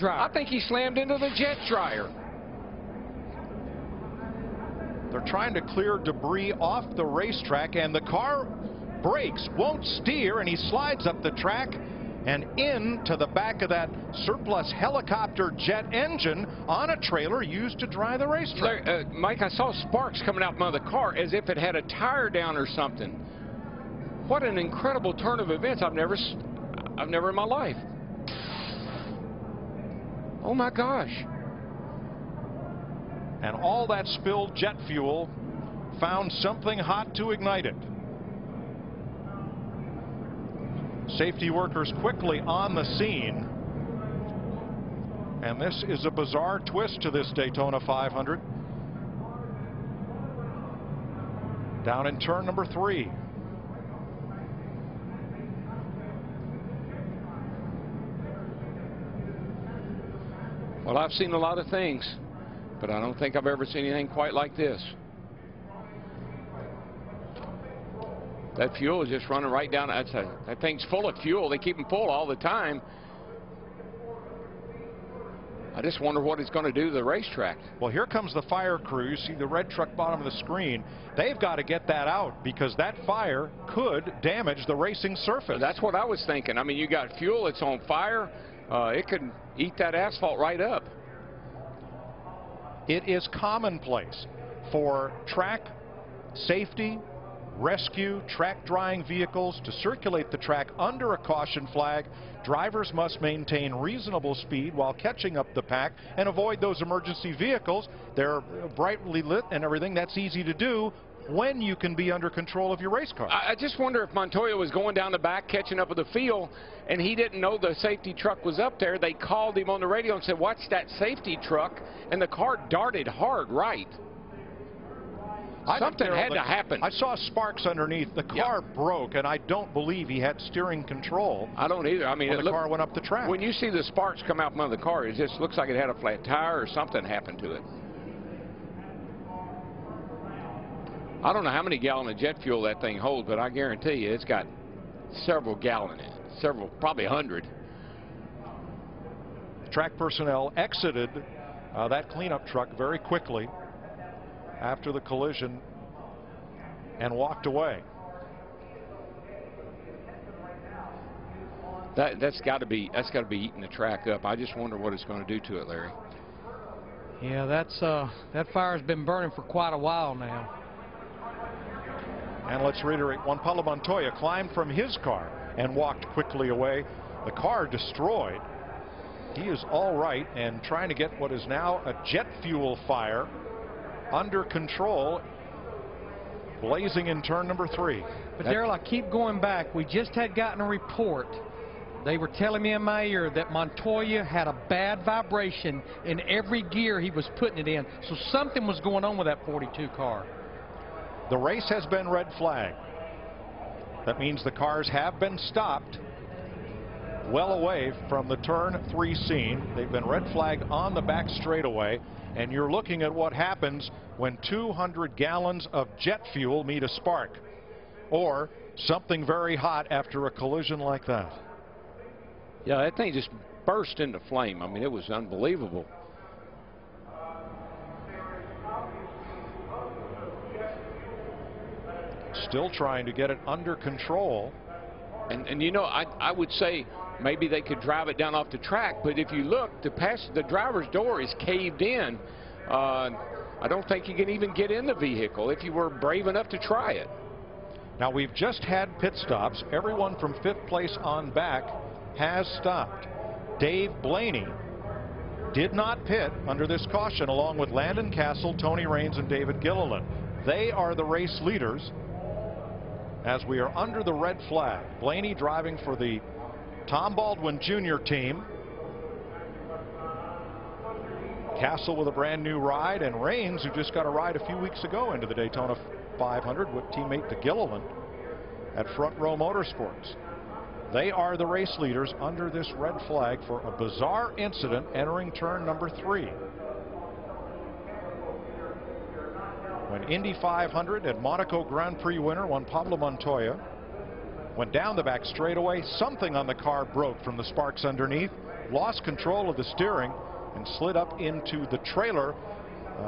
I think he slammed into the jet dryer. They're trying to clear debris off the racetrack, and the car brakes, won't steer, and he slides up the track and into the back of that surplus helicopter jet engine on a trailer used to dry the racetrack. Mike, I saw sparks coming out from the car as if it had a tire down or something. What an incredible turn of events. I've never in my life. Oh my gosh. And all that spilled jet fuel found something hot to ignite it. Safety workers quickly on the scene. And this is a bizarre twist to this Daytona 500. Down in turn number 3. Well, I've seen a lot of things, but I don't think I've ever seen anything quite like this. That fuel is just running right down. That thing's full of fuel. They keep them full all the time. I just wonder what it's going to do to the racetrack. Well, here comes the fire crew. You see the red truck bottom of the screen. They've got to get that out because that fire could damage the racing surface. That's what I was thinking. I mean, you got fuel, it's on fire. It could eat that asphalt right up. It is commonplace for track safety, rescue, track drying vehicles to circulate the track under a caution flag. Drivers must maintain reasonable speed while catching up the pack and avoid those emergency vehicles. They're brightly lit and everything. That's easy to do when you can be under control of your race car. I just wonder if Montoya was going down the back catching up with the field and he didn't know the safety truck was up there. They called him on the radio and said, watch that safety truck, and the car darted hard right. Something had to happen. I saw sparks underneath. The car broke, and I don't believe he had steering control. I don't either. I mean, the car went up the track. When you see the sparks come out from under the car, it just looks like it had a flat tire or something happened to it. I don't know how many gallons of jet fuel that thing holds, but I guarantee you it's got several gallons in it. Several, probably 100. Track personnel exited that cleanup truck very quickly after the collision and walked away. That's got to be eating the track up. I just wonder what it's going to do to it, Larry. Yeah, that fire's been burning for quite a while now. And let's reiterate, Juan Pablo Montoya climbed from his car and walked quickly away. The car destroyed. He is all right and trying to get what is now a jet fuel fire under control, blazing in turn number 3. But Darrell, I keep going back. We just had gotten a report. They were telling me in my ear that Montoya had a bad vibration in every gear he was putting it in. So something was going on with that 42 car. The race has been red flagged. That means the cars have been stopped well away from the turn 3 scene. They've been red flagged on the back straightaway. And you're looking at what happens when 200 gallons of jet fuel meet a spark or something very hot after a collision like that. Yeah, that thing just burst into flame. I mean, it was unbelievable. Still trying to get it under control. And you know, I would say maybe they could drive it down off the track, but if you look, the driver's door is caved in. I don't think you can even get in the vehicle if you were brave enough to try it. Now, we've just had pit stops. Everyone from 5th place on back has stopped. Dave Blaney did not pit under this caution, along with Landon Castle, Tony Raines, and David Gilliland. They are the race leaders as we are under the red flag. Blaney driving for the Tom Baldwin Jr. team. Castle with a brand new ride, and Raines, who just got a ride a few weeks ago into the Daytona 500 with teammate the Gilliland at Front Row Motorsports. They are the race leaders under this red flag for a bizarre incident entering turn number 3. When Indy 500 and Monaco Grand Prix winner Juan Pablo Montoya went down the back straightaway, something on the car broke from the sparks underneath. lost control of the steering and slid up into the trailer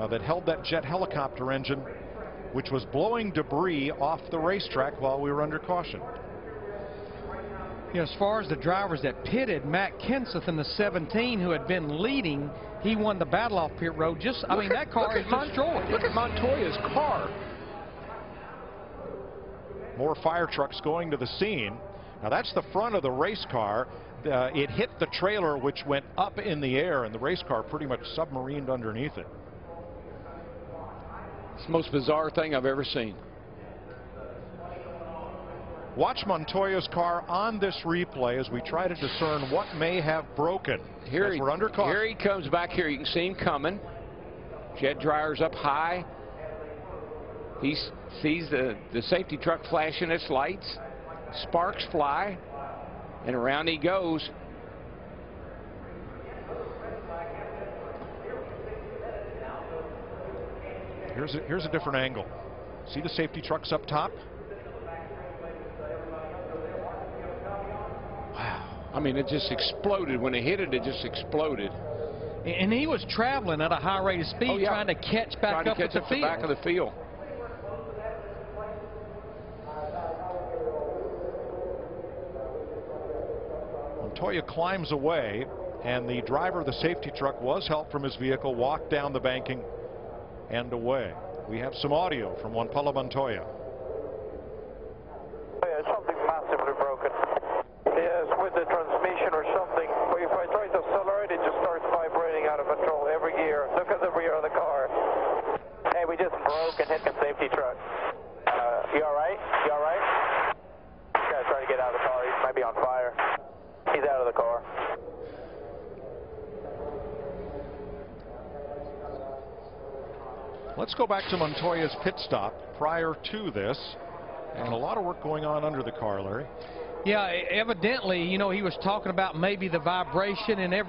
that held that jet helicopter engine, which was blowing debris off the racetrack while we were under caution. You know, as far as the drivers that pitted, Matt Kenseth in the 17, who had been leading, he won the battle off pit road. I mean, that car is destroyed. Look at Montoya's car. More fire trucks going to the scene. Now that's the front of the race car. It hit the trailer, which went up in the air, and the race car pretty much submarined underneath it. It's the most bizarre thing I've ever seen. Watch Montoya's car on this replay as we try to discern what may have broken. We're under caution. Here he comes back here. You can see him coming. Jet dryer's up high. He sees the safety truck flashing its lights. Sparks fly, and around he goes. Here's a different angle. See the safety trucks up top? Wow. I mean, it just exploded. When it hit it, it just exploded. And he was traveling at a high rate of speed, trying to catch back up at the field. Back of the field. Montoya climbs away, and the driver of the safety truck was helped from his vehicle, walked down the banking and away. We have some audio from Juan Pablo Montoya. Yeah, something massively broken. Yes, with the transmission or something. But if I try to accelerate, it just starts vibrating out of control every gear. Look at the rear of the car. Hey, we just broke and hit the safety truck. You all right? You all right? Guy's trying to get out of the car. He might be on fire. He's out of the car. Let's go back to Montoya's pit stop prior to this, and a lot of work going on under the car, Larry. Yeah, evidently, you know, he was talking about maybe the vibration and everything.